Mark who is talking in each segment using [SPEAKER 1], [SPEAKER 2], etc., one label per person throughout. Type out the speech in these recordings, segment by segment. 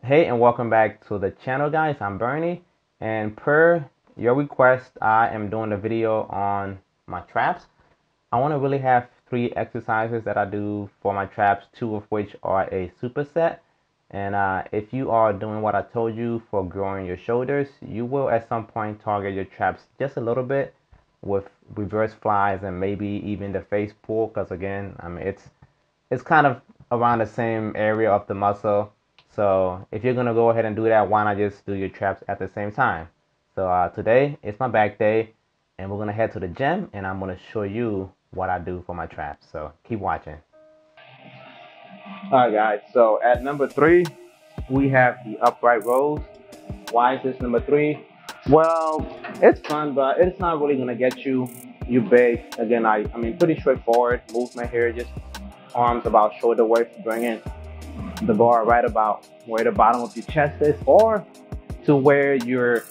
[SPEAKER 1] Hey, and welcome back to the channel, guys. I'm Bernie, and per your request, I am doing a video on my traps. I want to really have 3 exercises that I do for my traps, 2 of which are a superset. And if you are doing what I told you for growing your shoulders, you will at some point target your traps just a little bit with reverse flies and maybe even the face pull, because again, I mean, it's kind of around the same area of the muscle. So if you're gonna go ahead and do that, why not just do your traps at the same time? So today it's my back day, and we're gonna head to the gym, and I'm gonna show you what I do for my traps. So keep watching. All right, guys. So at number 3, we have the upright rows. Why is this number 3? Well, it's fun, but it's not really gonna get you big. Again, I mean, pretty straightforward movement here. Just arms about shoulder width, bringing the bar right about where the bottom of your chest is, or to where your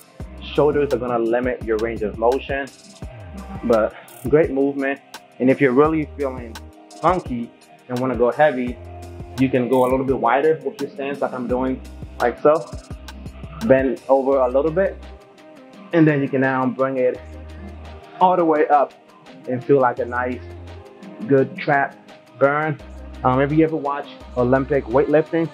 [SPEAKER 1] shoulders are gonna limit your range of motion. But great movement. And if you're really feeling funky and want to go heavy, you can go a little bit wider with your stance, like I'm doing, like so. Bend over a little bit, and then you can now bring it all the way up and feel like a nice, good trap burn. If you ever watch Olympic weightlifting,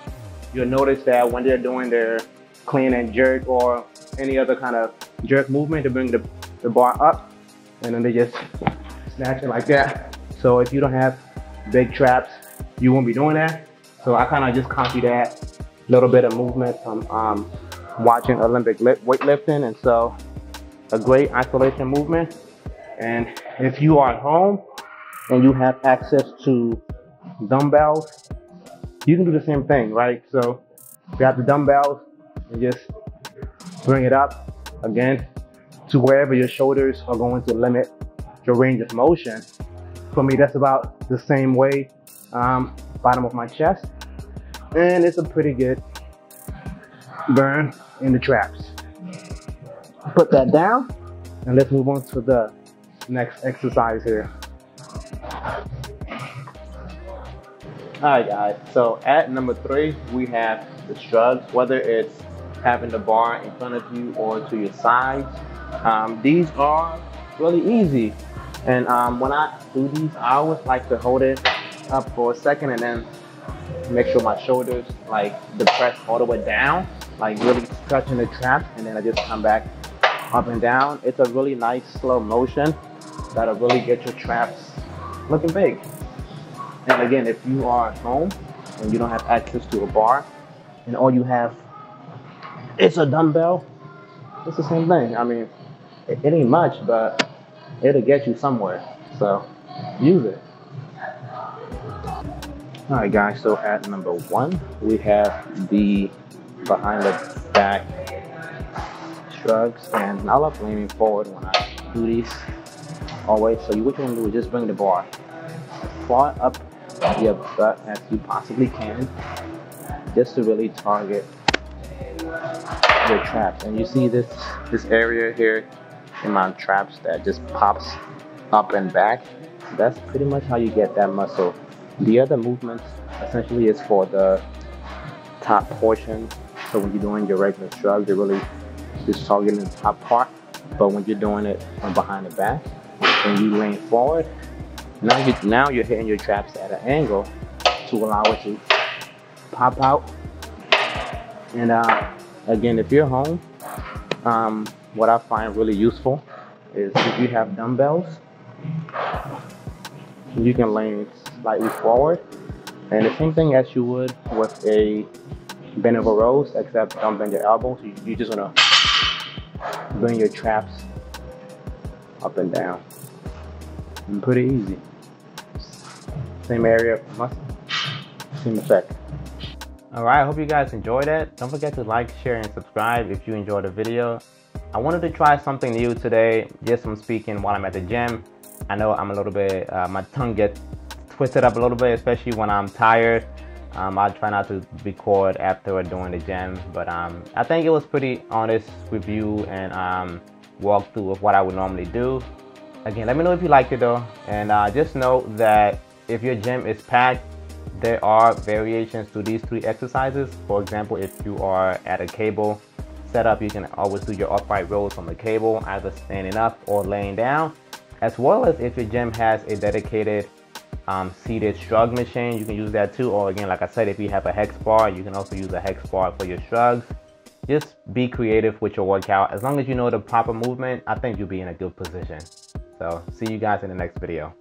[SPEAKER 1] you'll notice that when they're doing their clean and jerk or any other kind of jerk movement, they bring the bar up and then they just snatch it like that. So if you don't have big traps, you won't be doing that. So I kind of just copy that little bit of movement from watching Olympic weightlifting, and so a great isolation movement. And if you are at home and you have access to dumbbells, you can do the same thing, right? So grab the dumbbells and just bring it up again to wherever your shoulders are going to limit your range of motion. For me, that's about the same way, bottom of my chest, and it's a pretty good burn in the traps. Put that down, and let's move on to the next exercise here. Alright, guys, so at number 3, we have the shrugs. Whether it's having the bar in front of you or to your sides, these are really easy. And when I do these, I always like to hold it up for a second and then make sure my shoulders like depress all the way down, like really stretching the traps, and then I just come back up and down. It's a really nice slow motion that'll really get your traps looking big. And again, if you are at home and you don't have access to a bar and all you have is a dumbbell, it's the same thing. I mean, it ain't much, but it'll get you somewhere. So use it. All right, guys, so at number 1, we have the behind the back shrugs. And I love leaning forward when I do these always. So what you want to do is just bring the bar as far up your butt as you possibly can, just to really target your traps. And you see this area here in my traps that just pops up and back. That's pretty much how you get that muscle. The other movements essentially is for the top portion. So when you're doing your regular shrugs, you're really just targeting the top part. But when you're doing it from behind the back and you lean forward, now you're hitting your traps at an angle to allow it to pop out. And again, if you're home, what I find really useful is if you have dumbbells, you can lean slightly forward, and the same thing as you would with a bend over rows, except don't bend your elbows. You're just gonna bring your traps up and down. And pretty easy. Same area of muscle, same effect. Alright, I hope you guys enjoyed it. Don't forget to like, share, and subscribe if you enjoyed the video. I wanted to try something new today, just from speaking while I'm at the gym. I know I'm a little bit, my tongue gets twisted up a little bit, especially when I'm tired. I'll try not to record after or during the gym, but I think it was pretty honest review and walkthrough of what I would normally do. Again, let me know if you liked it though, and just know that if your gym is packed, There are variations to these 3 exercises. For example, if you are at a cable setup, you can always do your upright rows from the cable, either standing up or laying down. As well as if your gym has a dedicated seated shrug machine, you can use that too. Or again, like I said, if you have a hex bar, you can also use a hex bar for your shrugs. Just be creative with your workout. As long as you know the proper movement, I think you'll be in a good position. So see you guys in the next video.